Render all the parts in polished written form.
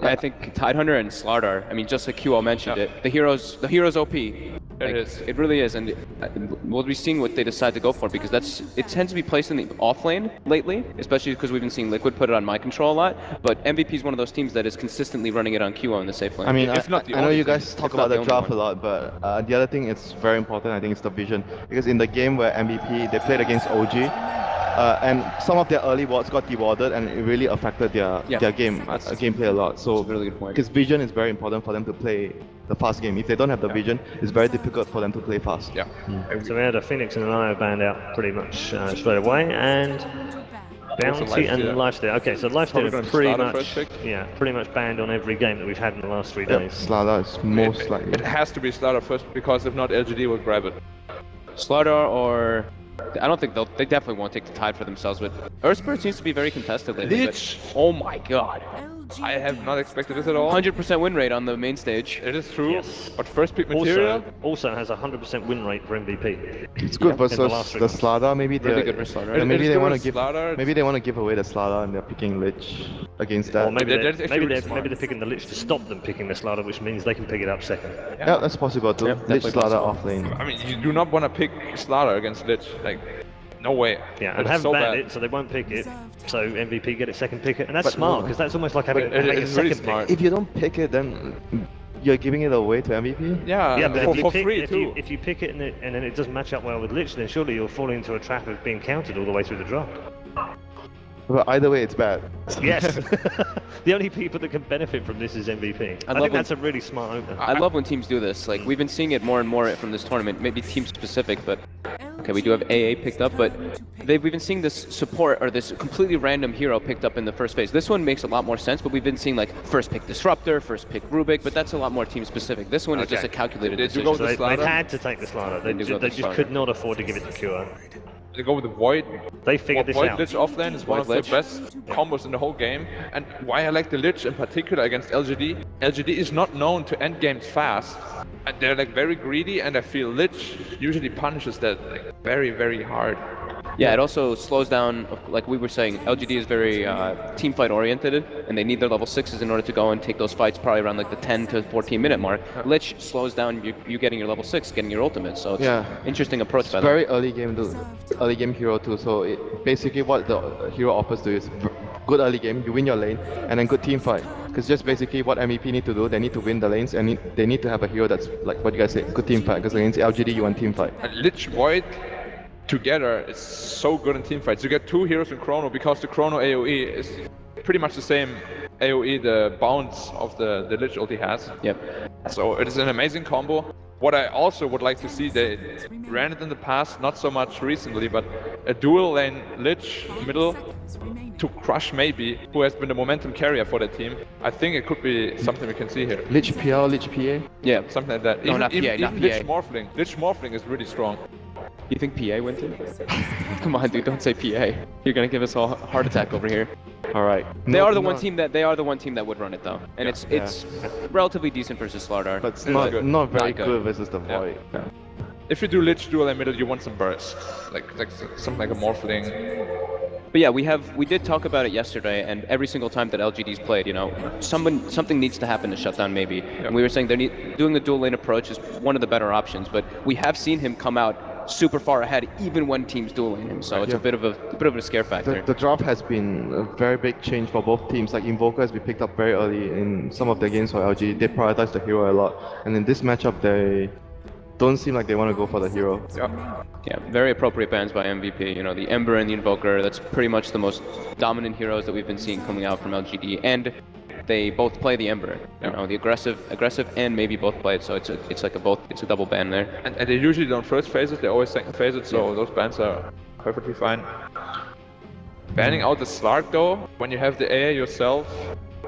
I think Tidehunter and Slardar, I mean, just like QO mentioned it, the hero's OP. Like, it really is, and we'll be seeing what they decide to go for, because it tends to be placed in the off lane lately, especially because we've been seeing Liquid put it on my control a lot. But MVP is one of those teams that is consistently running it on QO in the safe lane. I mean, It's not the I know only you guys talk about the draft a lot, but the other thing it's very important, I think, is the vision. Because in the game where MVP, they played against OG, and some of their early wards got dewarded, and it really affected their gameplay a lot. So, That's a really good point. Because vision is very important for them to play the fast game. If they don't have the vision, it's very difficult for them to play fast. Yeah. So we had a Phoenix and an IO banned out pretty much straight away, and Bounty and Lifesteal. Okay, so Lifesteal are pretty much banned on every game that we've had in the last 3 days. Slardar is most likely. It has to be Slardar first, because if not, LGD will grab it. Slardar or... I don't think they definitely won't take the Tide for themselves, but Earthspur seems to be very contested lately. Lich! Oh my god. I have not expected this at all. 100% win rate on the main stage. It is true, Yes. but first pick material? Also has a 100% win rate for MVP. It's good versus the Slardar. Maybe Really good for Slardar. and maybe It's they good want to with give. Slardar. Maybe they want to give away the Slardar, and they're picking Lich against that. Or maybe That is actually really smart. maybe they're picking the Lich to stop them picking the Slardar, which means they can pick it up second. Yeah, that's possible too. Yep, Lich definitely Slardar possible. off lane. I mean, you do not want to pick Slardar against Lich. Like, no way. Yeah, and It's haven't so banned bad. it, so they won't pick it. So MVP get a second pick it, and that's But- smart, because that's almost like having, But it having a is second really pick. smart. If you don't pick it, then you're giving it away to MVP. Yeah, Yeah, but for, if you for pick, free if too. you pick it and then it doesn't match up well with Lich, then surely you're falling into a trap of being counted all the way through the draft. But either way, it's bad. Yes. The only people that can benefit from this is MVP. I love think when- that's a really smart opener. I love when teams do this. Like, we've been seeing it more and more from this tournament, maybe team specific, but okay, we do have AA picked up, but we've been seeing this support or this completely random hero picked up in the first phase. This one makes a lot more sense, but we've been seeing like first pick Disruptor, first pick Rubik, but that's a lot more team specific. This one is just a calculated Did you decision. go So with the they've Slardar? had to take the Slardar. They They do go they the just Slardar. could not afford to give it to QO. They go with the Void. They figured this Void out. Lich offlane is one of Void Lich. the best combos in the whole game. And why I like the Lich in particular against LGD. LGD is not known to end games fast. And they're like very greedy, and I feel Lich usually punishes that like very, very hard. Yeah, it also slows down, like we were saying, LGD is very team fight oriented, and they need their level 6s in order to go and take those fights probably around like the 10 to 14 minute mark. Lich slows down you getting your level 6, getting your ultimate, so it's interesting approach by them. Very early game hero too. So basically what the hero offers to you is good early game, you win your lane, and then good team fight. Because just basically what MVP need to do, they need to win the lanes, and they need to have a hero that's like what you guys say, good team fight. Because against LGD you want team fight. And Lich Void together is so good in team fights. You get two heroes in Chrono, because the Chrono AoE is pretty much the same AoE the bounce of the Lich ulti has. Yep. So it is an amazing combo. What I also would like to see, they ran it in the past, not so much recently, but a dual lane Lich middle to crush maybe, who has been the momentum carrier for the team. I think it could be something we can see here. Lich PL, Lich PA. Yeah. Something like that. No, not PA, even not Lich PA. Morphling. Lich Morphling is really strong. You think PA wins it? Come on, dude, don't say PA. You're gonna give us all a heart attack over here. All right. They are the one team that would run it though, and it's relatively decent versus Slardar. But it's It is not good. very Not good. good. Versus the Void. If you do Lich dual and middle, you want some burst. Like something like a Morphling. But yeah, we did talk about it yesterday, and every single time that LGD's played, you know, something needs to happen to shut down maybe. And we were saying doing the dual lane approach is one of the better options, but we have seen him come out super far ahead even when teams dueling him, so it's a bit of a scare factor. The drop has been a very big change for both teams. Like Invoker has been picked up very early in some of their games for LG. They prioritize the hero a lot, and in this matchup they don't seem like they want to go for the hero. Yeah, very appropriate bans by MVP. You know, the Ember and the Invoker, that's pretty much the most dominant heroes that we've been seeing coming out from LGD, and they both play the Ember. You know, the aggressive and maybe both play it, so it's a double ban there. And they usually don't first phase it, they always second phase it, so those bans are perfectly fine. Banning out the Slark though, when you have the AA yourself,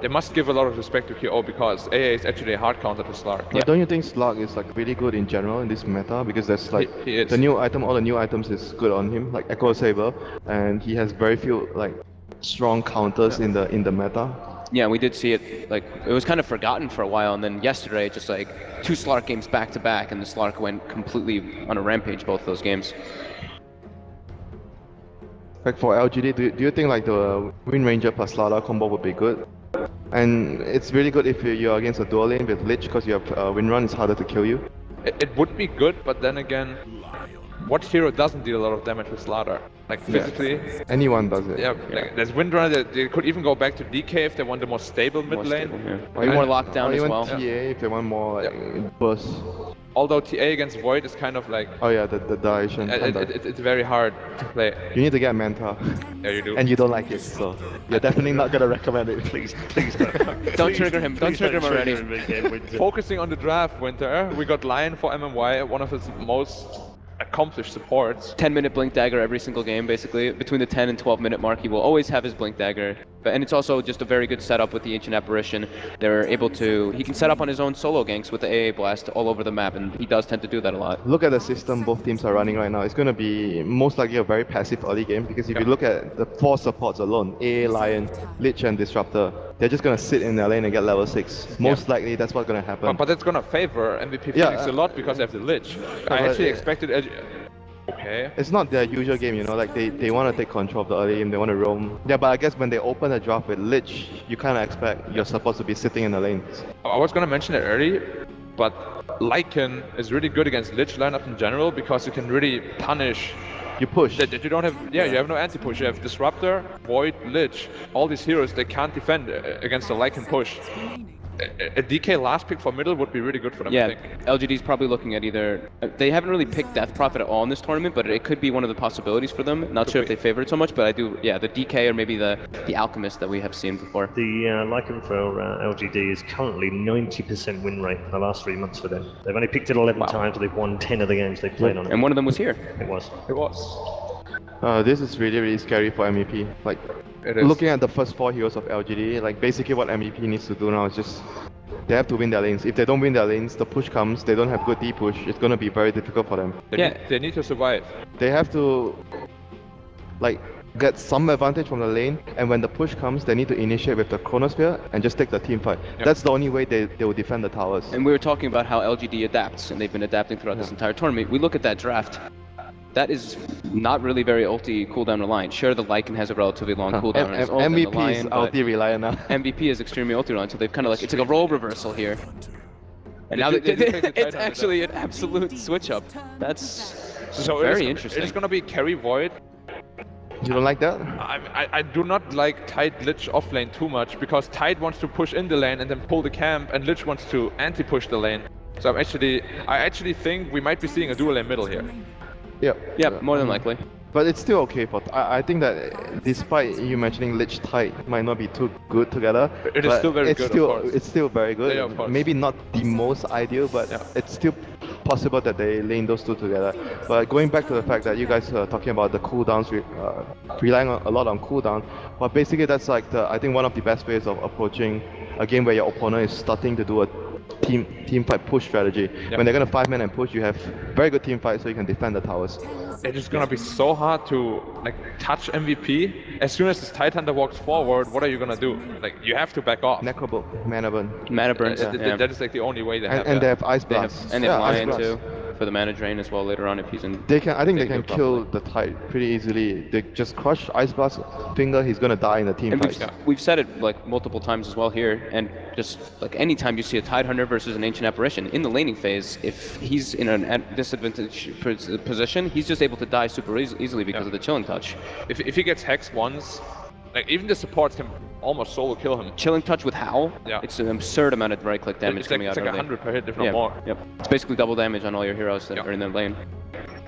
they must give a lot of respect to KO, because AA is actually a hard counter to Slark. But don't you think Slug is like really good in general in this meta? Because there's like He is. the new item, all the new items is good on him, like Echo Saber, and he has very few like strong counters in the meta. Yeah, we did see it, like, it was kind of forgotten for a while, and then yesterday, just like, 2 Slark games back to back, and the Slark went completely on a rampage both those games. Like for LGD, do you think like the Wind Ranger plus Lada combo would be good? And it's really good if you're against a dual lane with Lich, because you have win run, it's harder to kill you. It would be good, but then again, what hero doesn't deal a lot of damage with Slaughter? Like physically, anyone does it. yeah. Like, there's Windrunner. They could even go back to DK if they want the more stable mid lane. Or more lockdown or as even well. TA if they want more like burst. Although TA against Void is kind of like, Oh yeah, the duration. it's very hard to play. You need to get Manta. Yeah, you do. And you don't like it, so you're definitely not gonna recommend it. Please don't. Don't trigger him. Don't trigger him already. Focusing on the draft, Winter, we got Lion for MMY, one of his most accomplished supports. 10-minute blink dagger every single game, basically. Between the 10 and 12-minute mark, he will always have his blink dagger. And it's also just a very good setup with the Ancient Apparition. They're able to... He can set up on his own solo ganks with the AA Blast all over the map, and he does tend to do that a lot. Look at the system both teams are running right now. It's going to be most likely a very passive early game, because if you look at the 4 supports alone, AA, Lion, Lich and Disruptor, they're just going to sit in their lane and get level 6. Most likely that's what's going to happen. But that's going to favor MVP Phoenix a lot because they have the Lich. I actually expected... Okay. It's not their usual game, you know, like they want to take control of the early game, they want to roam. Yeah, but I guess when they open a draft with Lich, you kind of expect your supports to be sitting in the lanes. I was going to mention it early, but Lycan is really good against Lich lineup in general because you can really punish. You push. That you don't have, you have no anti-push. You have Disruptor, Void, Lich. All these heroes, they can't defend against the Lycan push. A DK last pick for middle would be really good for them, I think. LGD's probably looking at either... They haven't really picked Death Prophet at all in this tournament, but it could be one of the possibilities for them. Not sure if they favor it so much, but I do... Yeah, the DK or maybe the Alchemist that we have seen before. The Lycan for LGD is currently 90% win rate in the last 3 months for them. They've only picked it 11 times, they've won 10 of the games they've played on it. And one of them was here. It was. It was. This is really, really scary for MEP. Like, looking at the first 4 heroes of LGD, like basically what MEP needs to do now is just... They have to win their lanes. If they don't win their lanes, the push comes, they don't have good D-push, it's gonna be very difficult for them. They need to survive. They have to, like, get some advantage from the lane, and when the push comes, they need to initiate with the Chronosphere and just take the team fight. That's the only way they will defend the towers. And we were talking about how LGD adapts, and they've been adapting throughout this entire tournament. We look at that draft. That is not really very ulti cooldown reliant. Sure, the Lycan has a relatively long cooldown on his ult, and the MVP Lion, is ulti reliant now. MVP is extremely ulti reliant, so they've kind of like... It's like a role reversal here. And now it's actually an absolute switch up. That's very interesting. It's gonna be carry Void. You don't like that? I do not like Tide Lich offlane too much, because Tide wants to push in the lane and then pull the camp, and Lich wants to anti-push the lane. So I actually think we might be seeing a dual lane middle here. Yeah, more than likely. But it's still okay for... I think that despite you mentioning Lich Tide might not be too good together, it is still very good, of course. It's still very good. Yeah, of course. Maybe not the most ideal, but it's still possible that they lane those two together. But going back to the fact that you guys are talking about the cooldowns, relying a lot on cooldown, but basically that's like I think one of the best ways of approaching a game where your opponent is starting to do a team fight push strategy. When they're gonna 5-man and push, you have very good team fight, so you can defend the towers. It is gonna be so hard to like touch MVP. As soon as this Tidehunter walks forward, what are you gonna do? Like, you have to back off. Necrobook, Mana Burn. Mana Burns, that is like the only way they have. And they have Ice Blast. And they have Lion too, for the mana drain as well later on if he's in... I think they can kill the Tide pretty easily. They just crush Ice Blast Finger, he's gonna die in the team fight. We've said it like multiple times as well here, and just like anytime you see a Tidehunter versus an Ancient Apparition, in the laning phase, if he's in a disadvantaged position, he's just able to die super easily because of the Chilling Touch. If he gets Hex once, like even the supports can almost solo kill him. Chilling Touch with Howl, it's an absurd amount of right-click damage coming out. It's like 100 per hit, if not more. It's basically double damage on all your heroes that are in that lane.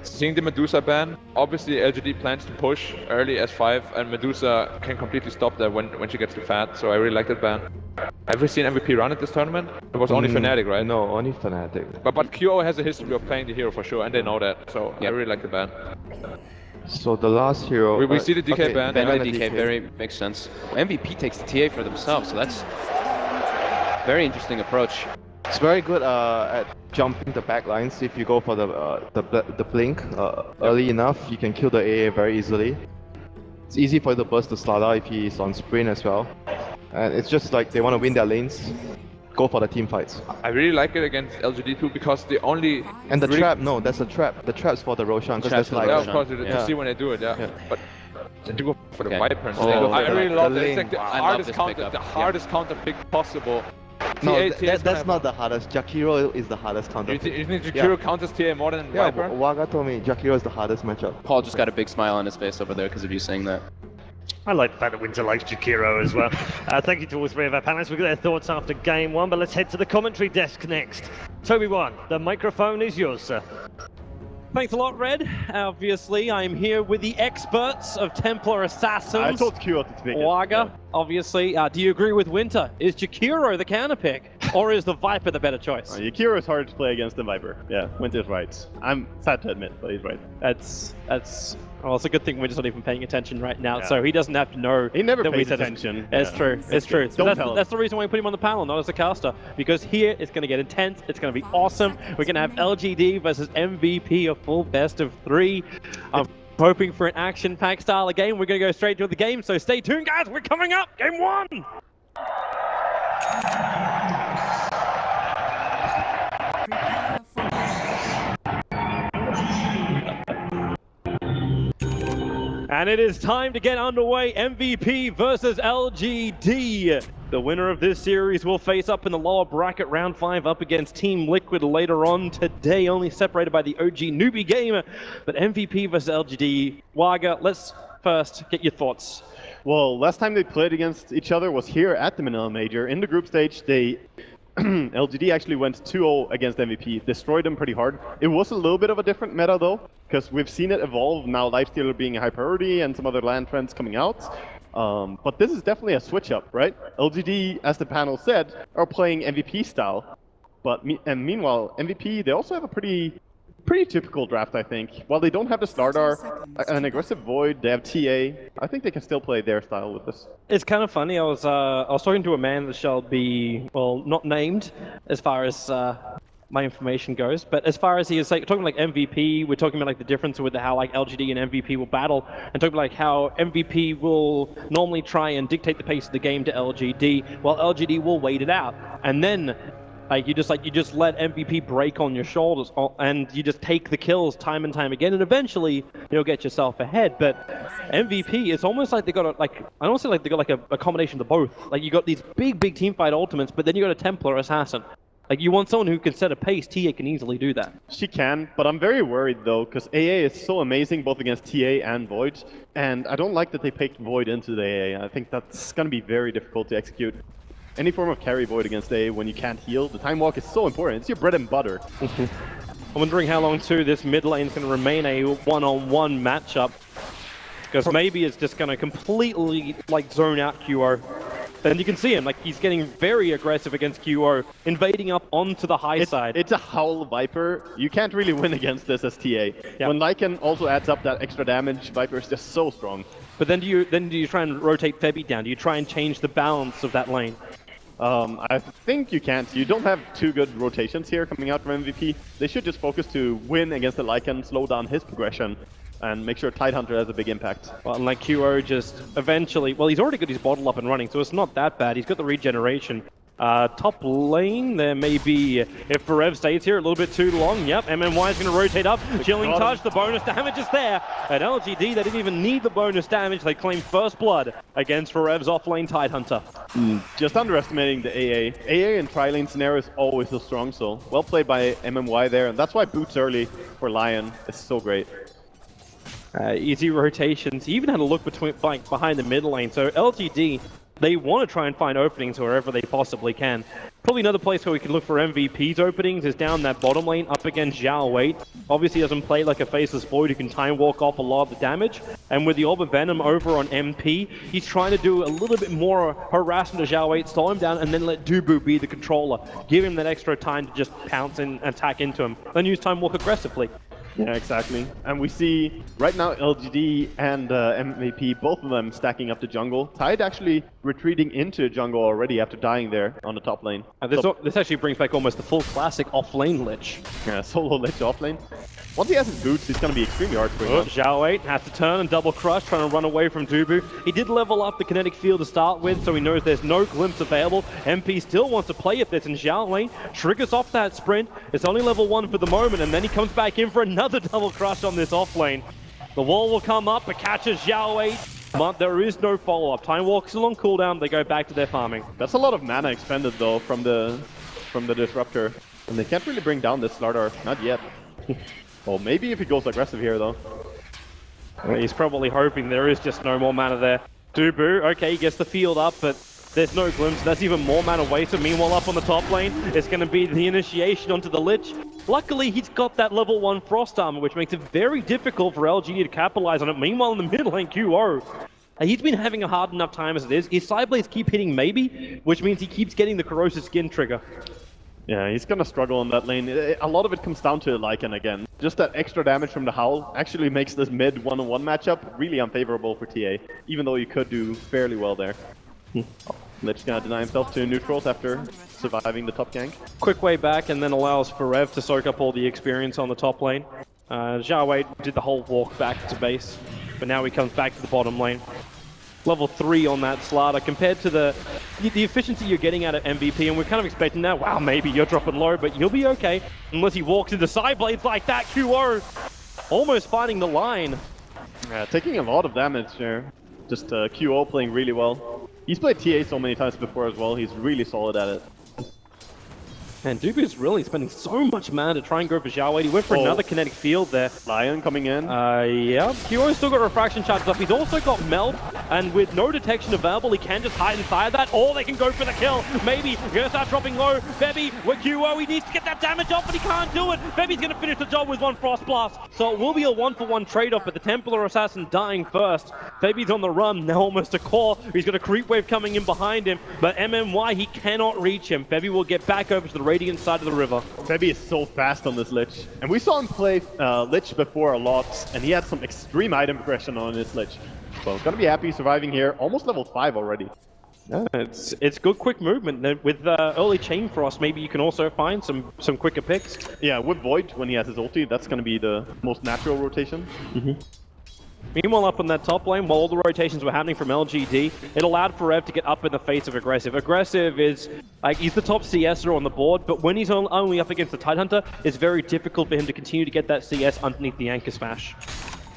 Seeing the Medusa ban, obviously LGD plans to push early S5, and Medusa can completely stop that when she gets too fat, so I really like that ban. Have we seen MVP run at this tournament? It was only Fnatic, right? No, only Fnatic. But QO has a history of playing the hero for sure, and they know that, so I really like the ban. So the last hero... We see the DK ban. Ban by DK, very makes sense. MVP takes the TA for themselves, so that's very interesting approach. It's very good at jumping the back lines. If you go for the blink early enough, you can kill the AA very easily. It's easy for the burst to start out if he's on sprint as well. And it's just like they want to win their lanes, go for the team fights. I really like it against LGD too, because the only... And the trap, no, that's a trap. The trap's for the Roshan, because that's like... Yeah, of course, you see when they do it, but The duo for the Okay. Viper. Oh, I really love the it. It's lane. like the I love hardest this counter, pickup. the Yeah. hardest counter pick possible. No, TA is gonna that's have- not the hardest. Jakiro is the hardest counter. You pick. think Jakiro counters TA more than Yeah, Viper? Waga told me Jakiro is the hardest matchup. Paul just got a big smile on his face over there because of you saying that. I like the fact that Winter likes Jakiro as well. Thank you to all three of our panelists. We'll get their thoughts after game one, but let's head to the commentary desk next. Toby1, the microphone is yours, sir. Thanks a lot, Red. Obviously, I'm here with the experts of Templar Assassins. I told Kyo to speak. Waga, obviously. Do you agree with Winter? Is Jakiro the counter pick, or is the Viper the better choice? Yakiro is hard to play against the Viper. Yeah, Winter's right. I'm sad to admit, but he's right. Well, it's a good thing Winter's not even paying attention right now, Yeah. so he doesn't have to know. He never that we pays said attention. It's Yeah. true. It's true. So Don't tell him. that's the reason why we put him on the panel, not as a caster, because here it's going to get intense. It's going to be awesome. We're going to have LGD versus MVP, a full best of 3. I'm hoping for an action-packed style of game. We're going to go straight to the game, so stay tuned, guys. We're coming up. Game 1. And it is time to get underway. MVP versus LGD. The winner of this series will face up in the lower bracket round 5 up against Team Liquid later on today, only separated by the OG newbie game. But MVP versus LGD. Waga, let's first get your thoughts. Well, last time they played against each other was here at the Manila Major. In the group stage, they LGD actually went 2-0 against MVP, destroyed them pretty hard. It was a little bit of a different meta though, because we've seen it evolve, now Lifestealer being a high priority and some other land trends coming out. But this is definitely a switch up, right? LGD, as the panel said, are playing MVP style. But meanwhile, MVP, they also have a pretty typical draft, I think. While they don't have the Slardar, an aggressive Void, they have TA. I think they can still play their style with this. It's kind of funny. I was talking to a man that shall be, well, not named as far as my information goes, but as far as he is like talking like MVP, we're talking about like the difference with how like LGD and MVP will battle, and talking about like how MVP will normally try and dictate the pace of the game to LGD, while LGD will wait it out, and then you just let MVP break on your shoulders, and you just take the kills time and time again, and eventually you'll get yourself ahead. But MVP, it's almost like they got I don't say like they got like a combination of both. Like you got these big teamfight ultimates, but then you got a Templar Assassin. Like you want someone who can set a pace. TA can easily do that. She can, but I'm very worried though, because AA is so amazing both against TA and Void, and I don't like that they picked Void into the AA. I think that's going to be very difficult to execute. Any form of carry Void against AA when you can't heal, the time walk is so important. It's your bread and butter. I'm wondering how long too this mid lane is going to remain a one-on-one matchup, because maybe it's just going to completely like zone out QO. And you can see him, like he's getting very aggressive against QO, invading up onto the high side. It's a Howl Viper. You can't really win against this as TA. Yep. When Lycan also adds up that extra damage, Viper is just so strong. But then do you try and rotate Febby down? Do you try and change the balance of that lane? I think you can't. You don't have too good rotations here coming out from MVP. They should just focus to win against the Lycan, slow down his progression, and make sure Tidehunter has a big impact. Well, and like QO just eventually, well, he's already got his bottle up and running, so it's not that bad. He's got the regeneration. Top lane, there may be, if Forev stays here a little bit too long, yep, MMY is going to rotate up, Chilling Touch, the bonus damage is there. At LGD, they didn't even need the bonus damage, they claim first blood against Forev's offlane Tidehunter. Just underestimating the AA. AA in tri-lane scenario is always so strong, so well played by MMY there, and that's why boots early for Lion is so great. Easy rotations, he even had a look behind the mid lane, so LGD, they want to try and find openings wherever they possibly can. Probably another place where we can look for MVP's openings is down that bottom lane up against Zhao Wei. Obviously doesn't play like a Faceless Void who can time walk off a lot of the damage. And with the Orb of Venom over on MP, he's trying to do a little bit more harassment to Zhao Wei, slow him down, and then let Dubu be the controller. Give him that extra time to just pounce and attack into him. Then use Time Walk aggressively. Yeah, exactly. And we see right now LGD and MVP, both of them stacking up the jungle. Tide actually retreating into jungle already after dying there on the top lane. This actually brings back almost the full classic off-lane Lich. Yeah, solo Lich off lane. Once he has his boots, he's going to be extremely hard to bring on. Zhao Wei has to turn and double crush, trying to run away from Dubu. He did level up the kinetic field to start with, so he knows there's no glimpse available. MP still wants to play if this, and Zhao Wei triggers off that sprint. It's only level 1 for the moment, and then he comes back in for another double crush on this off lane. The wall will come up, but catches Zhao Wei. but there is no follow-up. Time Walk's still on cooldown, they go back to their farming. That's a lot of mana expended though from the Disruptor. And they can't really bring down this Slardar, not yet. Well, maybe if he goes aggressive here though. He's probably hoping there is just no more mana there. Dubu, okay, he gets the field up, but there's no glimpse. That's even more mana wasted. Meanwhile, up on the top lane, it's going to be the initiation onto the Lich. Luckily, he's got that level 1 Frost Armor, which makes it very difficult for LGD to capitalize on it. Meanwhile, in the mid lane, QO, he's been having a hard enough time as it is. His side blades keep hitting maybe, which means he keeps getting the Corrosive Skin trigger. Yeah, he's gonna struggle in that lane. A lot of it comes down to Lycan again. Just that extra damage from the Howl actually makes this mid one-on-one matchup really unfavorable for TA, even though you could do fairly well there. Lich gonna deny himself to neutrals after surviving the top gank. Quick way back and then allows for Rev to soak up all the experience on the top lane. Zhao Wei did the whole walk back to base, but now he comes back to the bottom lane. Level 3 on that Slardar compared to the efficiency you're getting out of MVP, and we're kind of expecting that. Wow, maybe you're dropping low, but you'll be okay. Unless he walks into side blades like that, QO almost finding the line. Yeah, taking a lot of damage there. Just QO playing really well. He's played TA so many times before as well, he's really solid at it. And Dubu's really spending so much mana to try and go for Zhao Wei. He went for another kinetic field there. Lion coming in. Yeah. QO's still got refraction charges up. He's also got meld, and with no detection available, he can just hide inside that, or they can go for the kill. Maybe gonna start dropping low. Bebby with QO, he needs to get that damage off, but he can't do it. Bebby's gonna finish the job with 1 Frost Blast. So it will be a 1-for-1 trade-off, but the Templar Assassin dying first. Bebby's on the run, now almost a core. He's got a creep wave coming in behind him, but MMY, he cannot reach him. Bebby will get back over to the Radiant side of the river. Bebby is so fast on this Lich. And we saw him play Lich before a lot, and he had some extreme item progression on his Lich. So gonna be happy surviving here, almost level 5 already. Yeah, it's good quick movement. With early Chain Frost, maybe you can also find some quicker picks. Yeah, with Void, when he has his ulti, that's gonna be the most natural rotation. Meanwhile, up on that top lane, while all the rotations were happening from LGD, it allowed for Rev to get up in the face of Aggressive. Aggressive is, like, he's the top CSer on the board, but when he's only up against the Tidehunter, it's very difficult for him to continue to get that CS underneath the Anchor Smash.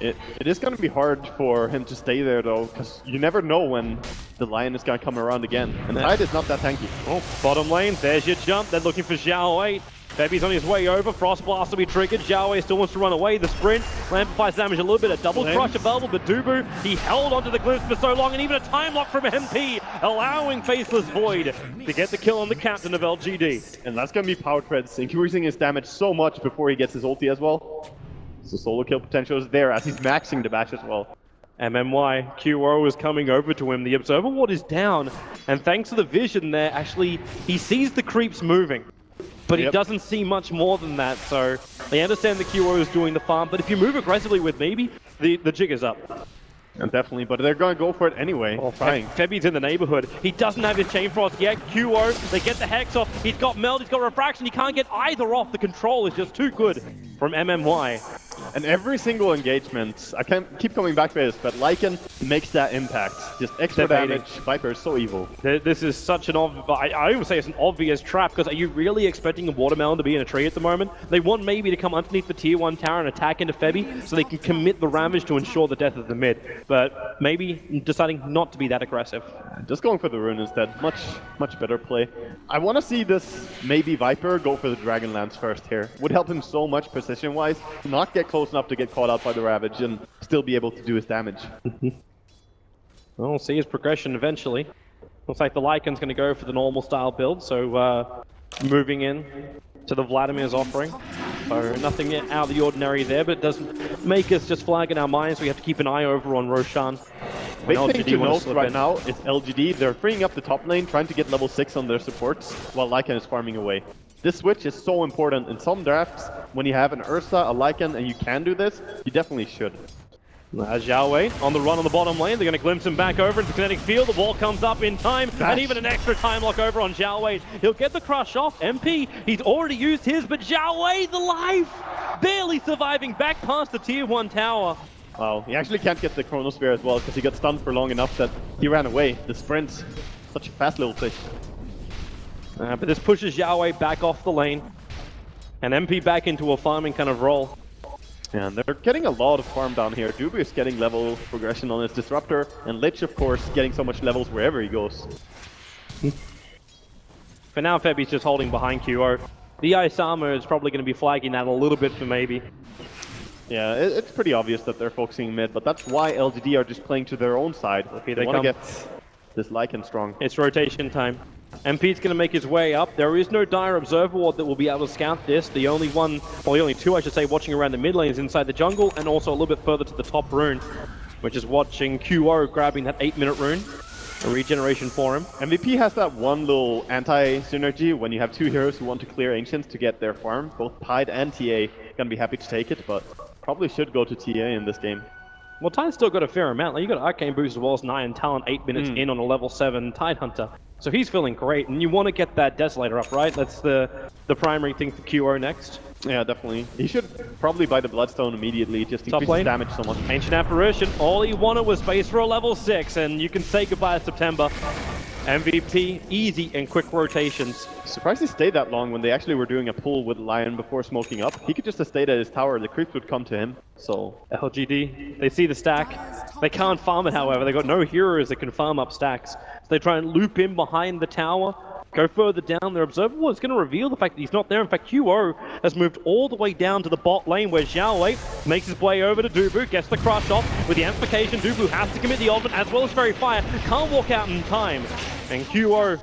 It is going to be hard for him to stay there, though, because you never know when the Lion is going to come around again. And Tide is not that tanky. Oh, bottom lane, there's your jump. They're looking for Zhao Wei. Bebby's on his way over. Frost Blast will be triggered. Zhao Wei still wants to run away. The sprint amplifies damage a little bit. A double crush available, but Dubu, he held onto the glimpse for so long, and even a time lock from MP, allowing Faceless Void to get the kill on the captain of LGD. And that's going to be Power Treads, increasing his damage so much before he gets his ulti as well. So solo kill potential is there as he's maxing the bash as well. MMY, QO is coming over to him. The Observer Ward is down, and thanks to the vision there, actually, he sees the creeps moving. But he doesn't see much more than that, so they understand the QO is doing the farm, but if you move aggressively with maybe, the jig is up. And definitely, but they're going to go for it anyway. Trying. Febby's in the neighborhood. He doesn't have his Chain Frost yet. QO, they get the Hex off. He's got Meld, he's got Refraction. He can't get either off. The control is just too good from MMY. And every single engagement, I can't keep coming back to this, but Lycan makes that impact. Just extra damage. Viper is so evil. This is such an I would say it's an obvious trap, because are you really expecting a Watermelon to be in a tree at the moment? They want maybe to come underneath the tier 1 tower and attack into Febby, so they can commit the Ravage to ensure the death of the mid. But maybe deciding not to be that aggressive. Just going for the rune instead. Much better play. I want to see this maybe Viper go for the Dragonlance first here. Would help him so much precision-wise. Not get close enough to get caught out by the Ravage and still be able to do his damage. We'll see his progression eventually. Looks like the Lycan's going to go for the normal style build, so moving in to the Vladimir's offering. So nothing out of the ordinary there, but it doesn't make us just flag in our minds. We have to keep an eye over on Roshan. Big thing to note right now is LGD. They're freeing up the top lane, trying to get level 6 on their supports, while Lycan is farming away. This switch is so important in some drafts. When you have an Ursa, a Lycan, and you can do this, you definitely should. Zhao Wei on the run on the bottom lane. They're going to glimpse him back over into the kinetic field. The wall comes up in time, and even an extra time lock over on Zhao Wei. He'll get the crush off. MP, he's already used his, but Zhao Wei, the life! Barely surviving back past the tier 1 tower. Wow, he actually can't get the Chronosphere as well, because he got stunned for long enough that he ran away. The sprint, such a fast little fish. But this pushes Zhao Wei back off the lane, and MP back into a farming kind of role. And they're getting a lot of farm down here. Dubu is getting level progression on his Disruptor, and Lich, of course, getting so much levels wherever he goes. For now, Febi's just holding behind QO. The Ice Armor is probably going to be flagging that a little bit for maybe. Yeah, it's pretty obvious that they're focusing mid, but that's why LGD are just playing to their own side. Okay, they want to get this Lycan strong. It's rotation time. MP's going to make his way up. There is no Dire Observer Ward that will be able to scout this. The only one, well, the only two, I should say, watching around the mid lane is inside the jungle, and also a little bit further to the top rune, which is watching QO grabbing that 8-minute rune. A regeneration for him. MVP has that one little anti-synergy when you have two heroes who want to clear Ancients to get their farm. Both Tide and TA gonna be happy to take it, but probably should go to TA in this game. Well, Tide's still got a fair amount. Like, you got Arcane Boost as well as 9 and Talent 8 minutes in on a level 7 Tide Hunter. So he's feeling great, and you want to get that Desolator up, right? That's the primary thing for QO next. Yeah, definitely. He should probably buy the Bloodstone immediately, just increase damage so much. Ancient Apparition, all he wanted was space for a level 6, and you can say goodbye to September. MVP, easy and quick rotations. Surprised he stayed that long when they actually were doing a pull with Lion before smoking up. He could just have stayed at his tower, the creeps would come to him, so... LGD, they see the stack. They can't farm it, however. They got no heroes that can farm up stacks. So they try and loop in behind the tower. Go further down, their Observer Ward is going to reveal the fact that he's not there. In fact, QO has moved all the way down to the bot lane where Xiao Wei makes his way over to Dubu, gets the crush off. With the amplification, Dubu has to commit the ultimate as well as Fairy Fire. Can't walk out in time. And QO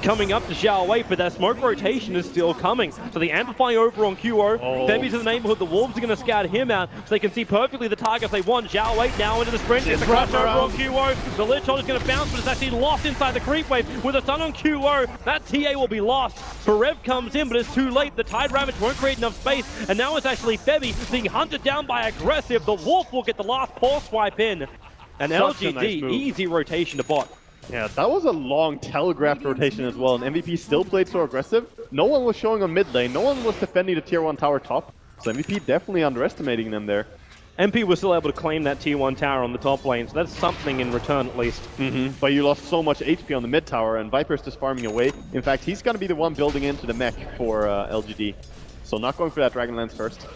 coming up to Xiao Wei, but that smoke rotation is still coming. So the amplifying over on QO. Febi's in the neighborhood. The Wolves are going to scout him out so they can see perfectly the targets they want. Xiao Wei now into the sprint. It's a crush over on QO. The Lich Hold is going to bounce, but it's actually lost inside the creep wave. With a stun on QO, that TA will be lost. Farev comes in, but it's too late. The Tide Ravage won't create enough space, and now it's actually Febi being hunted down by Aggressive. The Wolf will get the last paw swipe in. And LGD, easy rotation to bot. Yeah, that was a long telegraphed rotation as well, and MVP still played so aggressive. No one was showing on mid lane, no one was defending the tier 1 tower top, so MVP definitely underestimating them there. MP was still able to claim that tier 1 tower on the top lane, so that's something in return at least. But you lost so much HP on the mid tower, and Viper's just farming away. In fact, he's going to be the one building into the mech for LGD. So not going for that Dragonlance first.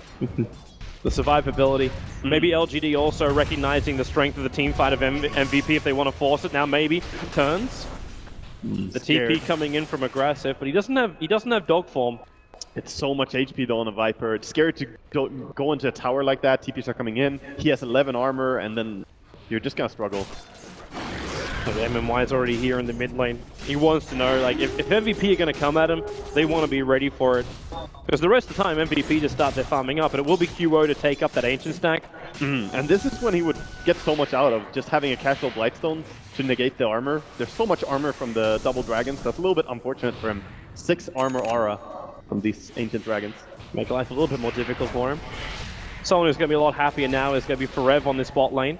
The survivability. Maybe LGD also recognizing the strength of the team fight of MVP if they want to force it now. Maybe turns. The TP coming in from Aggressive, but he doesn't have dog form. It's so much HP though on a Viper. It's scary to go into a tower like that. TPs are coming in. He has 11 armor, and then you're just gonna struggle. The MMY is already here in the mid lane. He wants to know, like, if MVP are going to come at him, they want to be ready for it. Because the rest of the time, MVP just start their farming up, and it will be QO to take up that Ancient stack. And this is when he would get so much out of just having a casual Blightstone to negate the armor. There's so much armor from the double dragons, that's a little bit unfortunate for him. 6 armor aura from these Ancient dragons. Make life a little bit more difficult for him. Someone who's going to be a lot happier now is going to be Farev on this bot lane.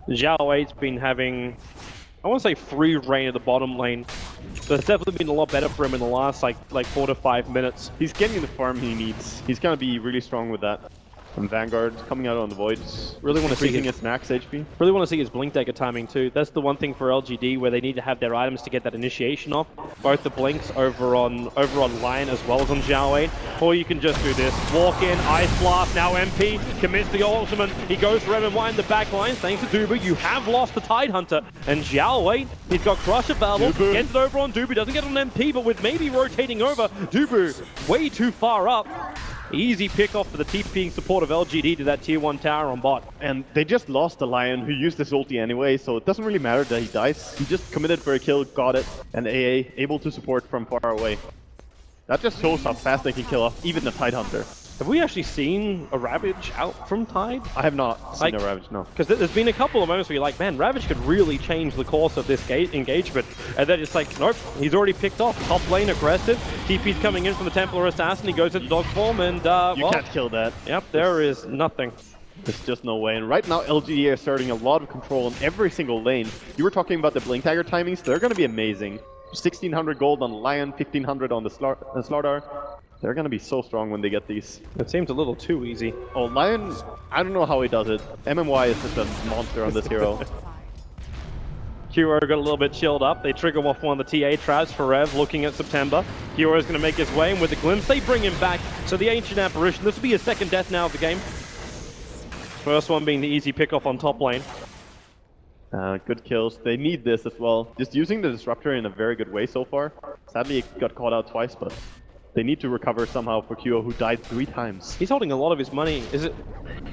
Xiao Wei's been having, I want to say, free reign of the bottom lane. So it's definitely been a lot better for him in the last like 4 to 5 minutes. He's getting the farm he needs. He's gonna be really strong with that. From Vanguard coming out on the Voids. Really want to see his max HP. Really want to see his Blink Dagger timing too. That's the one thing for LGD where they need to have their items to get that initiation off. Both the Blinks over on Lion as well as on Xiao Wei. Or you can just do this. Walk in, Ice Blast, now MP commits the ultimate. He goes for MMY in the back line. Thanks to Dubu, you have lost the Tide Hunter. And Xiao Wei, he's got Crush available. Gets it over on Dubu, doesn't get on MP, but with maybe rotating over, Dubu way too far up. Easy pick off for the TPing support of LGD to that tier 1 tower on bot. And they just lost the Lion who used his ulti anyway, so it doesn't really matter that he dies. He just committed for a kill, got it, and AA able to support from far away. That just shows how fast they can kill off even the Tide Hunter. Have we actually seen a Ravage out from Tide? I have not seen a Ravage, no. Because there's been a couple of moments where you're like, man, Ravage could really change the course of this engagement. And then it's like, nope, he's already picked off. Top lane aggressive. TP's coming in from the Templar Assassin. He goes into dog form and, you can't kill that. Yep, there is nothing. There's just no way. And right now, LGD is starting a lot of control in every single lane. You were talking about the Blink Dagger timings. They're going to be amazing. 1600 gold on Lion, 1500 on the Slardar. They're gonna be so strong when they get these. It seems a little too easy. Oh, Lion, I don't know how he does it. MMY is just a monster on this hero. QO got a little bit chilled up. They trigger off one of the TA traps for Rev, looking at September. QO is going to make his way, and with the glimpse, they bring him back. So the Ancient Apparition, this will be his second death now of the game. First one being the easy pickoff on top lane. Good kills. They need this as well. Just using the disruptor in a very good way so far. Sadly, it got caught out twice, but they need to recover somehow for QO, who died 3 times. He's holding a lot of his money. Is it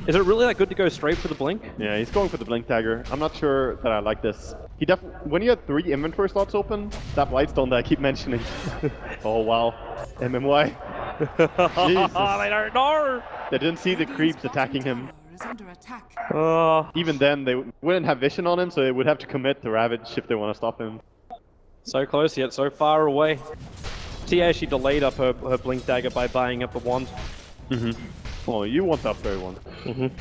really that good to go straight for the blink? Yeah, he's going for the blink dagger. I'm not sure that I like this. He when you had 3 inventory slots open, that Whitestone that I keep mentioning. Oh wow, MMY. Jesus. They don't know. They didn't see the creeps attacking him. Under attack. Even then, they wouldn't have vision on him, so they would have to commit to Ravage if they want to stop him. So close yet so far away. Tia actually delayed up her blink dagger by buying up a wand. Oh, you want that very one.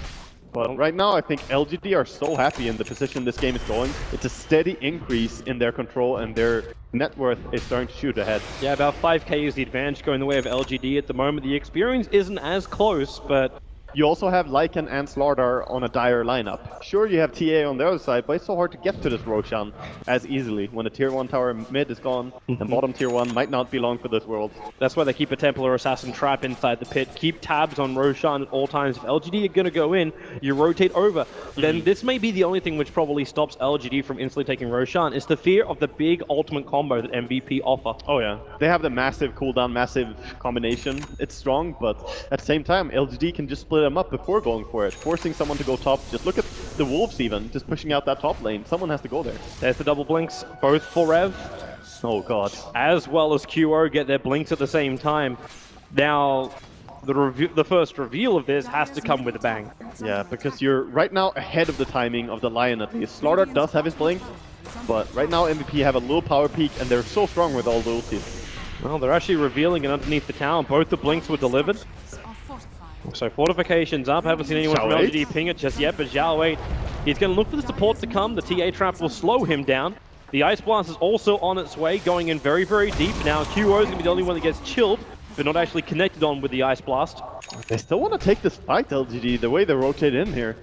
But right now, I think LGD are so happy in the position this game is going. It's a steady increase in their control, and their net worth is starting to shoot ahead. Yeah, about 5k is the advantage going the way of LGD at the moment. The experience isn't as close, but You also have Lycan and Slardar on a dire lineup. Sure, you have TA on the other side, but it's so hard to get to this Roshan as easily when the tier 1 tower mid is gone, and bottom tier 1 might not be long for this world. that's why they keep a Templar Assassin trap inside the pit. Keep tabs on Roshan at all times. If LGD are going to go in, you rotate over. Then this may be the only thing which probably stops LGD from instantly taking Roshan. It's the fear of the big ultimate combo that MVP offer. Oh yeah, they have the massive cooldown, massive combination. It's strong, but at the same time, LGD can just split them up before going for it, forcing someone to go top. Just look at the Wolves even, just pushing out that top lane. Someone has to go there. There's the double blinks, both for Rev, Oh god. as well as QO get their blinks at the same time. Now, the first reveal of this has to come with a bang. Yeah, because you're right now ahead of the timing of the Lion at least. Slardar does have his blink, but right now MVP have a little power peak, and they're so strong with all the ultis. Well, they're actually revealing it underneath the tower. Both the blinks were delivered. So fortifications up. Haven't seen anyone from Zhao LGD ping it just yet, but Zhao 8, he's going to look for the support to come. The TA trap will slow him down. The Ice Blast is also on its way, going in very, very deep. Now QO is going to be the only one that gets chilled, but not actually connected on with the Ice Blast. They still want to take this fight, LGD, the way they rotate in here.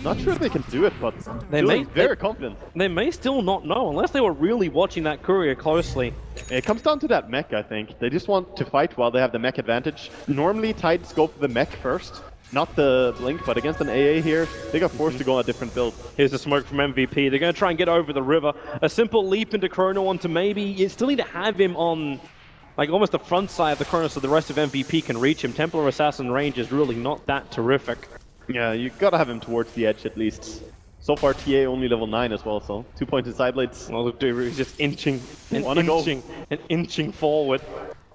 Not sure if they can do it, but They feeling may- very confident. They may still not know, unless they were really watching that courier closely. It comes down to that mech, I think. They just want to fight while they have the mech advantage. Normally, Tide scope the mech first, not the blink, but against an AA here, they got forced to go on a different build. Here's the smoke from MVP. They're going to try and get over the river. A simple leap into Chrono onto maybe. You still need to have him on, like, almost the front side of the Chrono so the rest of MVP can reach him. Templar Assassin range is really not that terrific. Yeah, you gotta have him towards the edge at least. So far, TA only level 9 as well, so 2 points in side blades. Well, look, dude, he's just inching and Wanna go. inching and inching forward.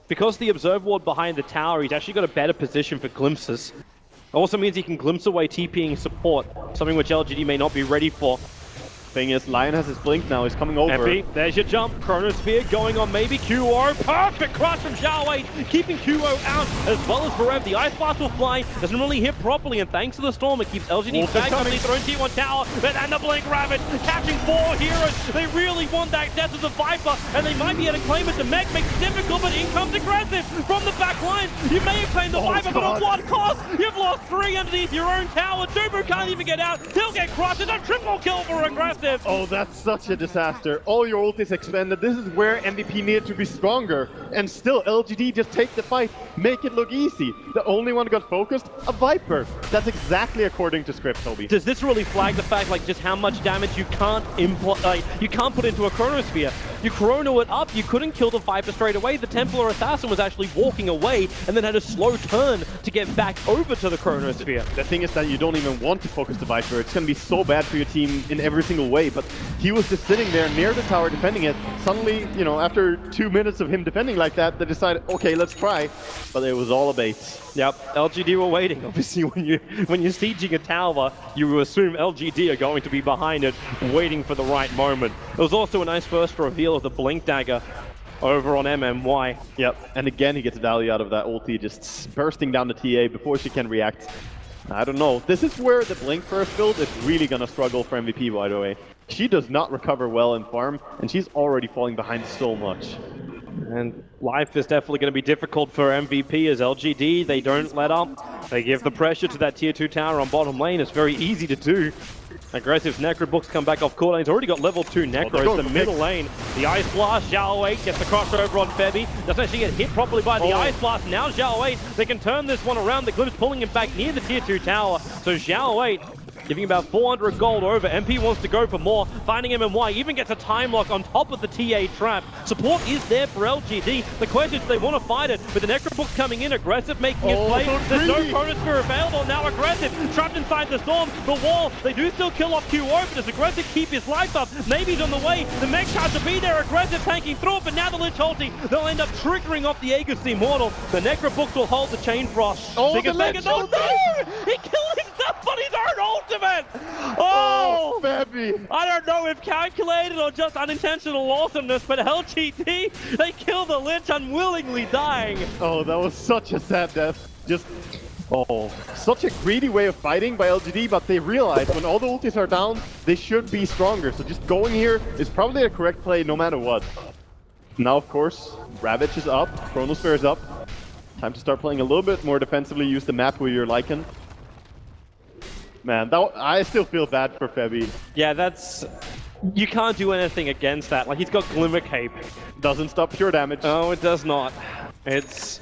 Because the Observe Ward behind the tower, he's actually got a better position for glimpses. Also means he can glimpse away TPing support, something which LGD may not be ready for. Thing is, Lion has his blink now, he's coming over. MP, there's your jump. Chronosphere going on maybe QO. Perfect crush from Zhao 8, keeping QO out as well as Barev. The Ice Blast will fly, doesn't really hit properly, and thanks to the storm, it keeps LGD Wolf is back on coming. their own tier 1 tower. And the Blink Ravage catching 4 heroes. They really want that death of the Viper, and they might be able to claim it. The mech makes it difficult, but in comes aggressive from the back lines. You may have claimed the Viper, but at what cost? You've lost 3 underneath your own tower. Dubu can't even get out. He'll get crushed. It's a triple kill for aggressive. Oh, that's such a disaster. All your ult is expended. This is where MVP needed to be stronger. And still, LGD just take the fight, make it look easy. The only one who got focused, a Viper. That's exactly according to script, Toby. Does this really flag the fact, like, just how much damage you can't you can't put into a Chronosphere? You chrono it up, you couldn't kill the Viper straight away. The Templar Assassin was actually walking away and then had a slow turn to get back over to the Chronosphere. The thing is that you don't even want to focus the Viper. It's going to be so bad for your team in every single way. But he was just sitting there near the tower defending it. Suddenly, you know, after 2 minutes of him defending like that, they decided, okay, let's try. But it was all a bait. Yep, LGD were waiting. Obviously, when you're sieging a tower, you assume LGD are going to be behind it, waiting for the right moment. It was also a nice first reveal of the Blink Dagger over on MMY. Yep, and again he gets value out of that ulti, just bursting down the TA before she can react. I don't know. This is where the Blink first build is really gonna struggle for MVP, by the way. She does not recover well in farm, and she's already falling behind so much. And life is definitely going to be difficult for MVP as LGD. They don't let up. They give the pressure to that tier 2 tower on bottom lane. It's very easy to do. Aggressive's Necro Books come back off cooldown. He's already got level 2 Necros. The middle lane, the Ice Blast, Zhao 8 gets the crossover on Febby. Doesn't actually get hit properly by the Ice Blast. Now Zhao 8, they can turn this one around. The Glimpse pulling him back near the tier 2 tower. So Zhao 8 giving about 400 gold over. MP wants to go for more. Finding MMY even gets a time lock on top of the TA trap. Support is there for LGD. The question is, they want to fight it, but the Necrobooks coming in, Aggressive making his play. There's no Chronosphere available. Now Aggressive trapped inside the storm. The wall, they do still kill off QO, but does Aggressive keep his life up? Maybe he's on the way. The mech charge will be there. Aggressive tanking through it, but now the Lich ulti, they'll end up triggering off the Aegis Immortal. The Necrobooks will hold the Chain Frost. Oh, the Lich no! He killed himself on his own ultimate! Oh, baby! I don't know if calculated or just unintentional awesomeness, but LGD, they kill the Lich unwillingly dying. Oh, that was such a sad death. Just, such a greedy way of fighting by LGD, but they realize when all the ultis are down, they should be stronger. So just going here is probably a correct play no matter what. Now, of course, Ravage is up, Chronosphere is up. Time to start playing a little bit more defensively, use the map with your Lycan. Man, I still feel bad for Febby. Yeah, you can't do anything against that. Like, he's got Glimmer Cape. Doesn't stop pure damage. Oh, it does not. It's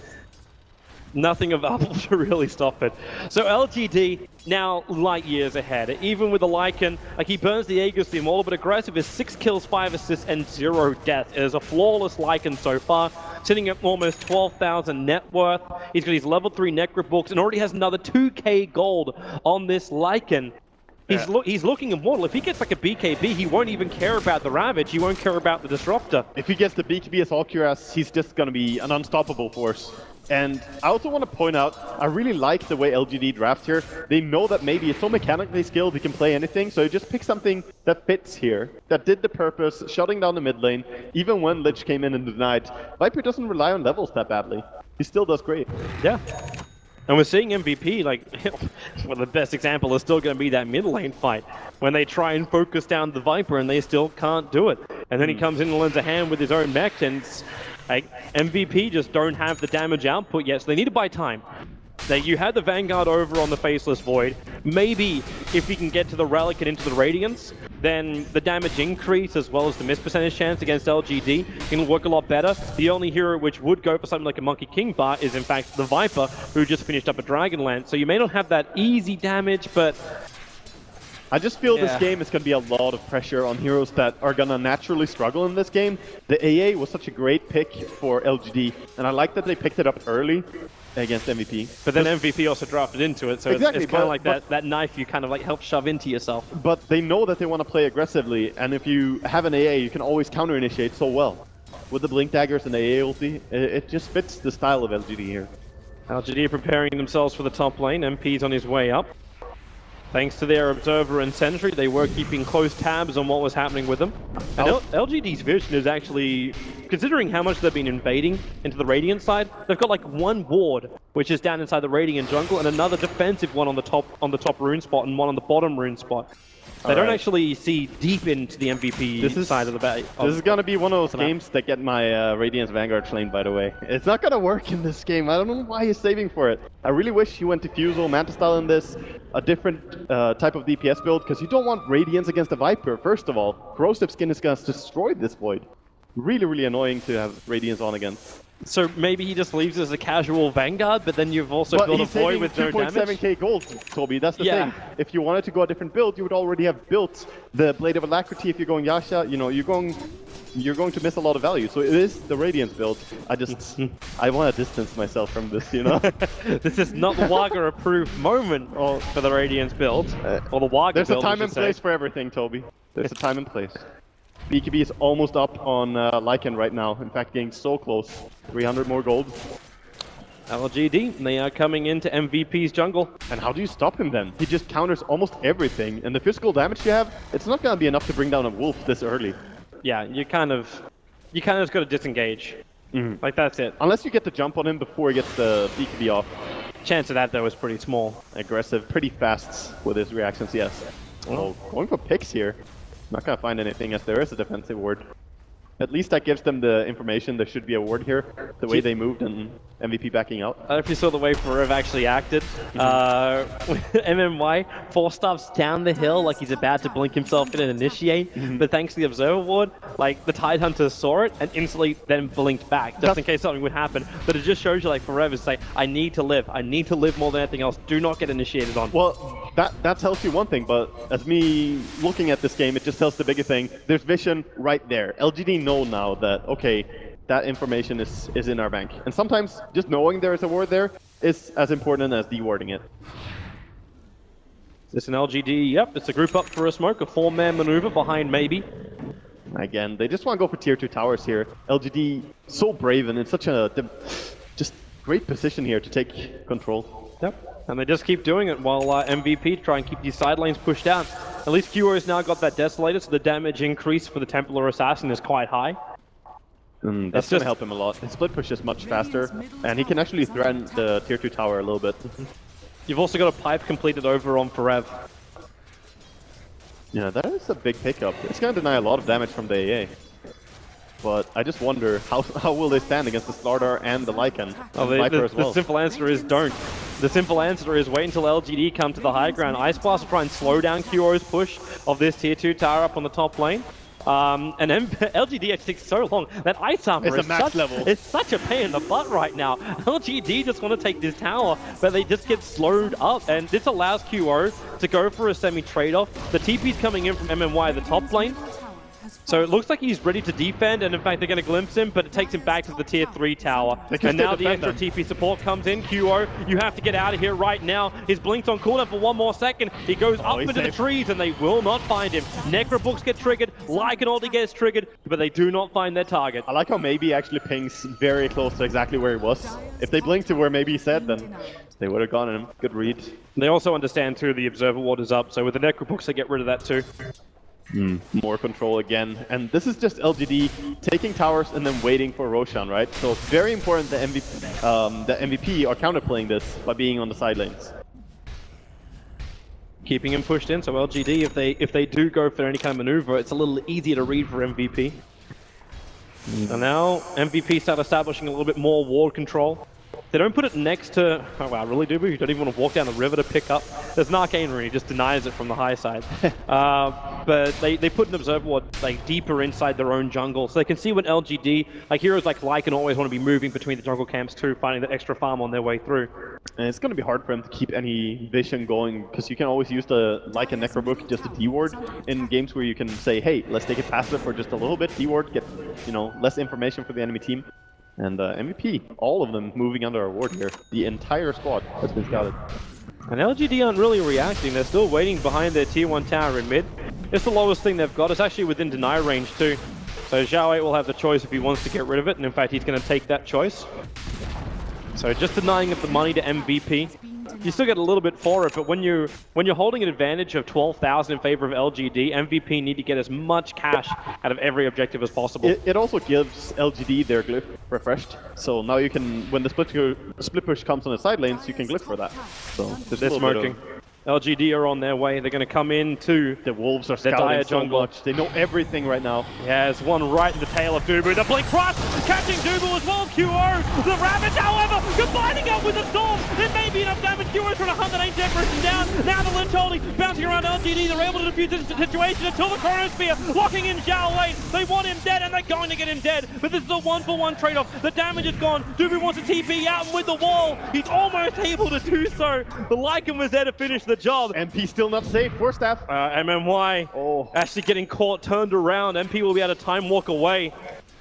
nothing available to really stop it. So LGD now light years ahead. Even with the Lycan, like, he burns the Aegis Immortal, but Aggressive is 6 kills, 5 assists, and 0 deaths. It is a flawless Lycan so far, sitting at almost 12,000 net worth. He's got his level 3 Necrobooks and already has another 2k gold on this Lycan. He's looking immortal. If he gets like a BKB, he won't even care about the Ravage. He won't care about the Disruptor. If he gets the BKB as all cuirass, he's just going to be an unstoppable force. And I also want to point out, I really like the way LGD drafts here. They know that maybe it's so mechanically skilled he can play anything, so he just pick something that fits here, that did the purpose, shutting down the mid lane. Even when Lich came in and denied, Viper doesn't rely on levels that badly. He still does great. Yeah. And we're seeing MVP, like, well, the best example is still going to be that mid lane fight, when they try and focus down the Viper and they still can't do it. And then he comes in and lends a hand with his own mech, and like, MVP just don't have the damage output yet, so they need to buy time. You had the Vanguard over on the Faceless Void. Maybe if he can get to the Relic and into the Radiance, then the damage increase as well as the miss percentage chance against LGD can work a lot better. The only hero which would go for something like a Monkey King bar is in fact the Viper, who just finished up a Dragonlance. So you may not have that easy damage, but I just feel this game is going to be a lot of pressure on heroes that are going to naturally struggle in this game. The AA was such a great pick for LGD, and I like that they picked it up early against MVP. But then MVP also drafted into it, so exactly, it's kind of like that knife you kind of like help shove into yourself. But they know that they want to play aggressively, and if you have an AA, you can always counter-initiate so well. With the Blink Daggers and the AA ulti, it just fits the style of LGD here. LGD are preparing themselves for the top lane. MP's on his way up. Thanks to their Observer and Sentry, they were keeping close tabs on what was happening with them. And LGD's vision is actually, considering how much they've been invading into the Radiant side, they've got like one ward, which is down inside the Radiant jungle, and another defensive one on the top rune spot, and one on the bottom rune spot. They don't actually see deep into the MVP side of the battle. This is going to be one of those games that get my Radiance Vanguard slain, by the way. It's not going to work in this game. I don't know why he's saving for it. I really wish he went Diffusal, Manta style in this, a different type of DPS build, because you don't want Radiance against a Viper, first of all. Corrosive Skin is going to destroy this Void. Really, really annoying to have Radiance on again. So maybe he just leaves as a casual Vanguard, but then you've also built a Void with no damage? 2.7k gold, Toby, that's the thing. If you wanted to go a different build, you would already have built the Blade of Alacrity. If you're going Yasha, you know, you're going to miss a lot of value. So it is the Radiance build. I want to distance myself from this, you know? This is not the Waga approved moment for the Radiance build, or the Waga There's build, a time and place for everything, Toby. There's a time and place. BKB is almost up on Lycan right now. In fact, getting so close. 300 more gold. LGD, they are coming into MVP's jungle. And how do you stop him then? He just counters almost everything. And the physical damage you have, it's not going to be enough to bring down a wolf this early. Yeah, you kind of just got to disengage. Like, that's it. Unless you get the jump on him before he gets the BKB off. Chance of that, though, is pretty small. Aggressive, pretty fast with his reactions, yes. Oh, going for picks here. Not gonna find anything as there is a defensive ward. At least that gives them the information there should be a ward here, the way they moved, and MVP backing out. I don't know if you saw the way Forev actually acted. MMY 4 stops down the hill like he's about to blink himself in and initiate, but thanks to the observer ward, like the Tide Hunter saw it and instantly then blinked back just in case something would happen. But it just shows you like Forev is saying, I need to live more than anything else. Do not get initiated on. Well, that tells you one thing, but as me looking at this game, it just tells the bigger thing. There's vision right there. LGD know now that, okay, that information is in our bank. And sometimes just knowing there is a ward there is as important as dewarding it. Is this an LGD? Yep, it's a group up for a smoke, a 4-man maneuver behind maybe. Again, they just want to go for tier 2 towers here. LGD so brave and in such a just great position here to take control. Yep, and they just keep doing it while MVP try and keep these side lanes pushed out. At least QO's now got that Desolator, so the damage increase for the Templar Assassin is quite high. That's going to help him a lot. His split push is much faster, and he can actually threaten the tier 2 tower a little bit. You've also got a pipe completed over on Forev. Yeah, that is a big pickup. It's going to deny a lot of damage from the AA. But I just wonder, how will they stand against the Slardar and the Lycan? Viper as well. The simple answer is don't. The simple answer is wait until LGD come to the high ground. Ice Blast will try and slow down QO's push of this tier 2 tower up on the top lane. And LGD actually takes so long. That Ice Armor is such a pain in the butt right now. LGD just want to take this tower, but they just get slowed up. And this allows QO to go for a semi-trade-off. The TP's coming in from MMY, the top lane. So it looks like he's ready to defend, and in fact they're going to glimpse him, but it takes him back to the tier 3 tower. And now the extra TP support comes in. QO, you have to get out of here right now. His blink's on cooldown for 1 more second. He goes up into the trees, and they will not find him. Necrobooks get triggered, Lycan ulti gets triggered, but they do not find their target. I like how Maybe actually pings very close to exactly where he was. If they blinked to where Maybe said, then they would have gone in him. Good read. They also understand too the observer ward is up, so with the Necrobooks they get rid of that too. More control again, and this is just LGD taking towers and then waiting for Roshan, right? So it's very important that MVP are counterplaying this by being on the side lanes. Keeping him pushed in, so LGD, if they do go for any kind of maneuver, it's a little easier to read for MVP. And now MVP start establishing a little bit more ward control. They don't put it next to... Oh wow, really, Dubu? You don't even want to walk down the river to pick up? There's an Arcane Rune, he just denies it from the high side. But they put an Observer Ward like, deeper inside their own jungle, so they can see when LGD, like heroes like Lycan always want to be moving between the jungle camps too, finding that extra farm on their way through. And it's going to be hard for him to keep any vision going, because you can always use the Lycan Necrobook just to deward in games where you can say, hey, let's take it passive for just a little bit, deward, get, you know, less information for the enemy team. And MVP, all of them moving under our ward here. The entire squad has been scouted. And LGD aren't really reacting, they're still waiting behind their tier 1 tower in mid. It's the lowest thing they've got, it's actually within deny range too. So Zhao 8 will have the choice if he wants to get rid of it, and in fact he's going to take that choice. So just denying of the money to MVP. You still get a little bit for it, but when you're holding an advantage of 12,000 in favor of LGD, MVP need to get as much cash out of every objective as possible. It also gives LGD their glyph refreshed, so now you can, when the split push comes on the side lanes, you can glyph for that. So they're smoking. LGD are on their way. They're going to come in too. The wolves are scouting so much. They know everything right now. Yeah, there's one right in the tail of Dubu. The blink crush, catching Dubu as well. QO, the Ravage, however, combining up with the Storm. It may be enough damage. QO's trying to hunt that ancient person down. Now the Lynch holding, bouncing around LGD. They're able to defuse the situation until the Chronosphere, locking in Zhao Wei. They want him dead, and they're going to get him dead. But this is a 1-for-1 trade-off. The damage is gone. Dubu wants to TP out, and with the wall, he's almost able to do so. The Lycan was there to finish the job. MP still not safe for staff. MMY actually getting caught, turned around. MP will be able to time walk away.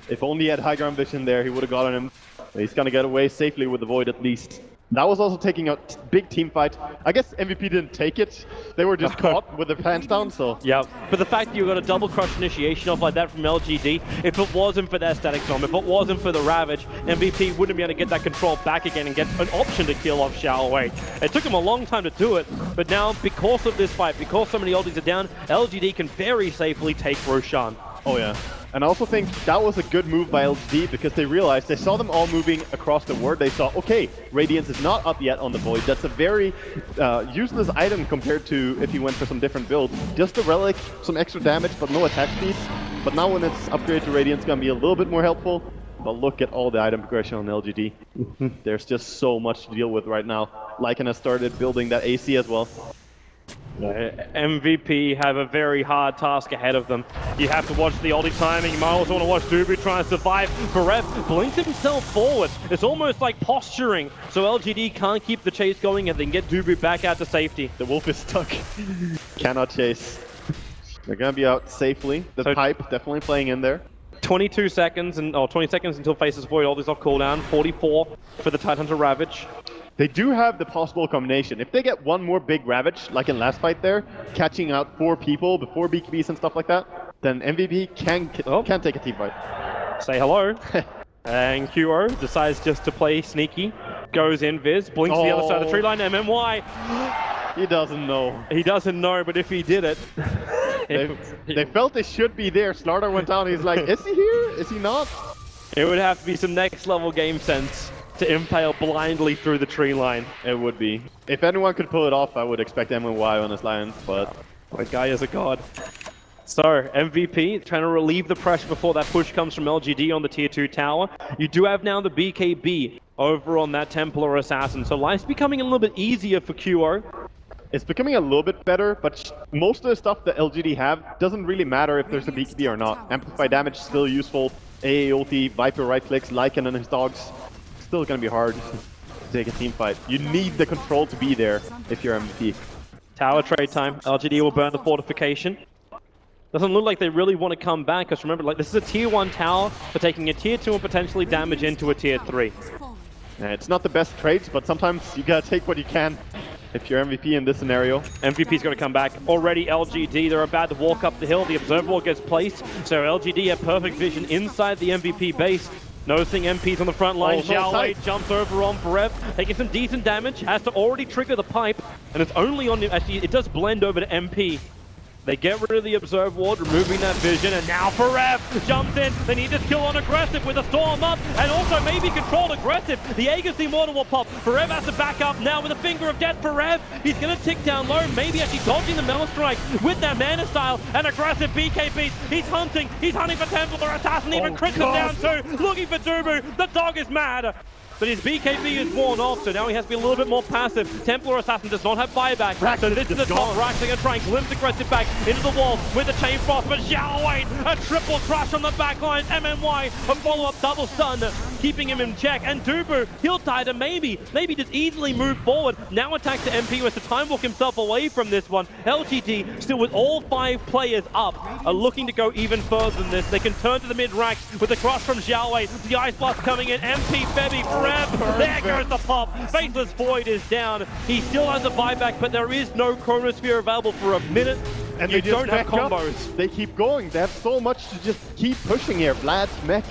If only he had high ground vision there, he would have gotten him. He's gonna get away safely with the Void at least. That was also taking a big team fight. I guess MVP didn't take it. They were just caught with their pants down, so... Yeah, but the fact that you got a double crush initiation off like that from LGD, if it wasn't for that static storm, if it wasn't for the Ravage, MVP wouldn't be able to get that control back again and get an option to kill off Zhao Wei. It took him a long time to do it, but now, because of this fight, because so many ultis are down, LGD can very safely take Roshan. Oh yeah. And I also think that was a good move by LGD because they realized, they saw them all moving across the ward. They saw, okay, Radiance is not up yet on the Void. That's a very useless item compared to if you went for some different builds. Just a Relic, some extra damage, but no attack speed. But now when it's upgraded to Radiance, it's going to be a little bit more helpful. But look at all the item progression on LGD. There's just so much to deal with right now. Lycan has started building that AC as well. MVP have a very hard task ahead of them. You have to watch the ulti timing. You might also want to watch Dubu try and survive. Forev blinks himself forward. It's almost like posturing, so LGD can't keep the chase going and they can get Dubu back out to safety. The wolf is stuck. Cannot chase. They're gonna be out safely. The pipe definitely playing in there. 22 seconds and 20 seconds until Faces Void. All these off cooldown. 44 for the Tidehunter Ravage. They do have the possible combination. If they get one more big Ravage, like in last fight there, catching out 4 people before BKBs and stuff like that, then MVP can take a team fight. Say hello. And QO decides just to play sneaky. Goes in Viz, blinks the other side of the tree line. MMY. He doesn't know. He doesn't know, but if he did it... they felt they should be there. Slardar went down. He's like, is he here? Is he not? It would have to be some next level game sense to impale blindly through the tree line. It would be. If anyone could pull it off, I would expect MY on his line, but... That guy is a god. So, MVP trying to relieve the pressure before that push comes from LGD on the tier 2 tower. You do have now the BKB over on that Templar Assassin, so life's becoming a little bit easier for QO. It's becoming a little bit better, but most of the stuff that LGD have doesn't really matter if there's a BKB or not. Amplify damage is still useful. AA ulti, Viper right clicks, Lycan and his dogs. Still gonna be hard to take a team fight. You need the control to be there if you're MVP. Tower trade time. LGD will burn the fortification. Doesn't look like they really want to come back, because remember, like, this is a tier 1 tower for taking a tier 2 and potentially damage into a tier 3. It's not the best trades, but sometimes you gotta take what you can if you're MVP in this scenario. MVP's going to come back. Already LGD, they're about to walk up the hill. The observer wall gets placed, so LGD have perfect vision inside the MVP base. Noticing MP's on the front line. Xiao Wei jumps over on Forev, taking some decent damage, has to already trigger the pipe, and it's only on the, actually it does blend over to MP. They get rid of the Observe Ward, removing that vision, and now Forev jumps in. They need to kill on aggressive with a Storm up, and also maybe controlled aggressive. The Aegis Immortal will pop. Forev has to back up now with a Finger of Death. Forev, he's going to tick down low, maybe actually dodging the Mellow Strike with that Mana Style and aggressive BKBs. He's hunting for Templar Assassin, even crits him down too. Looking for Dubu, the dog is mad. But his BKB is worn off, so now he has to be a little bit more passive. Templar Assassin does not have buyback, so this is the top. Rax, they're going to try and glimpse aggressive back into the wall with the Chain Frost, but Xiao Wei, a triple crush on the back line. MMY, a follow-up double stun, keeping him in check. And Dubu, he'll die to maybe just easily move forward. Now attack to MP, who has to time walk himself away from this one. LGD, still with all 5 players up, are looking to go even further than this. They can turn to the mid-racks with the cross from Xiao Wei. The Ice Blast coming in, MP, Febby, there goes the pop. Faceless Void is down. He still has a buyback, but there is no Chronosphere available for a minute. And you they don't have combos. Up. They keep going. They have so much to just keep pushing here. Vlad's mech,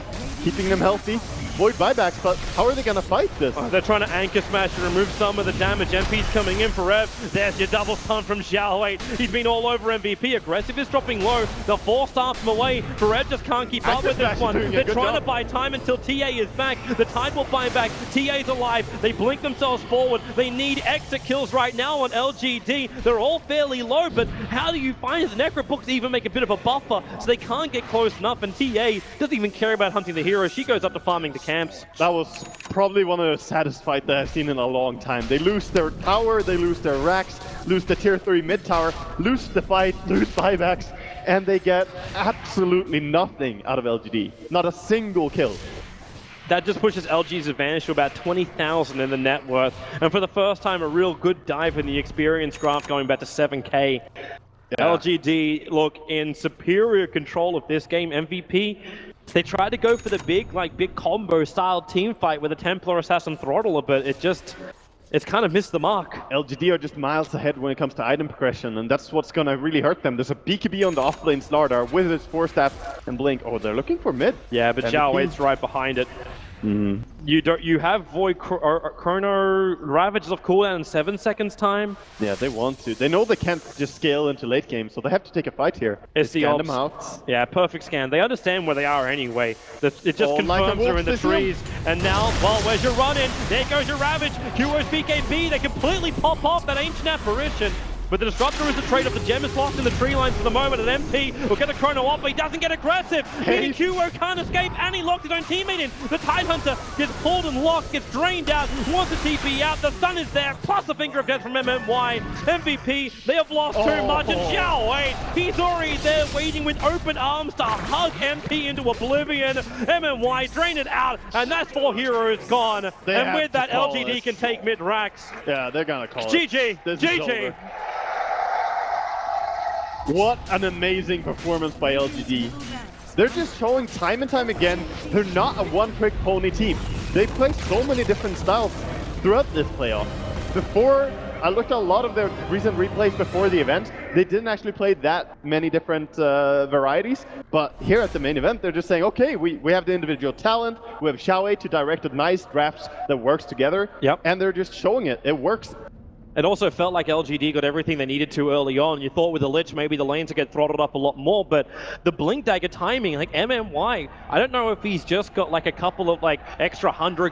keeping them healthy. Void buybacks, but how are they going to fight this? They're trying to anchor smash to remove some of the damage. MP's coming in for Rev. There's your double stun from Xiao Wei. He's been all over MVP. Aggressive is dropping low. They'll force staff him away. Rev just can't keep up with this one. They're trying to buy time until TA is back. The Tide will buy back. TA's alive. They blink themselves forward. They need exit kills right now on LGD. They're all fairly low, but how do you find it? The Necro books even make a bit of a buffer, so they can't get close enough, and TA doesn't even care about hunting the hero. She goes up to farming the camps. That was probably one of the saddest fights that I've seen in a long time. They lose their tower, they lose their racks, lose the tier 3 mid tower, lose the fight, lose buybacks, and they get absolutely nothing out of LGD. Not a single kill. That just pushes LG's advantage to about 20,000 in the net worth, and for the first time a real good dive in the experience graph, going back to 7k. Yeah. LGD look in superior control of this game. MVP, they tried to go for the big combo style team fight with a Templar Assassin throttle, but it's kind of missed the mark. LGD are just miles ahead when it comes to item progression, and that's what's gonna really hurt them. There's a BKB on the off-lane Slardar with his 4-staff and Blink. Oh, they're looking for mid. Yeah, but Xiao Wei's right behind it. You have Void Chrono Ravages of cooldown in 7 seconds time. Yeah, they want to. They know they can't just scale into late game, so they have to take a fight here. It's the scan them out. Yeah, perfect scan. They understand where they are anyway. It just confirms they're in the trees. And now, well, where's your run in? There goes your Ravage. QO's BKB. They completely pop off that ancient apparition. but the Disruptor is the trade-off. The gem is lost in the tree lines for the moment, and MP will get the chrono off, but he doesn't get aggressive. Meaning Qo can't escape, and he locks his own teammate in. The Tidehunter gets pulled and locked, gets drained out, wants to TP out. The stun is there, plus the finger of death from MMY. MVP, they have lost too much, and Xiao Wei, he's already there waiting with open arms to hug MP into oblivion. MMY drain it out, and that's 4 heroes gone. And with that, LGD can take mid-racks. Yeah, they're gonna call GG, it. GG. What an amazing performance by LGD. They're just showing time and time again, they're not a one-trick pony team. They play so many different styles throughout this playoff. Before, I looked at a lot of their recent replays before the event. They didn't actually play that many different varieties, but here at the main event, they're just saying, okay, we have the individual talent, we have Xiao Wei to direct a nice drafts that works together, and they're just showing it. It works. It also felt like LGD got everything they needed to early on. You thought with the Lich, maybe the lanes would get throttled up a lot more, but the Blink Dagger timing, like MMY, I don't know if he's just got like a couple of like extra 100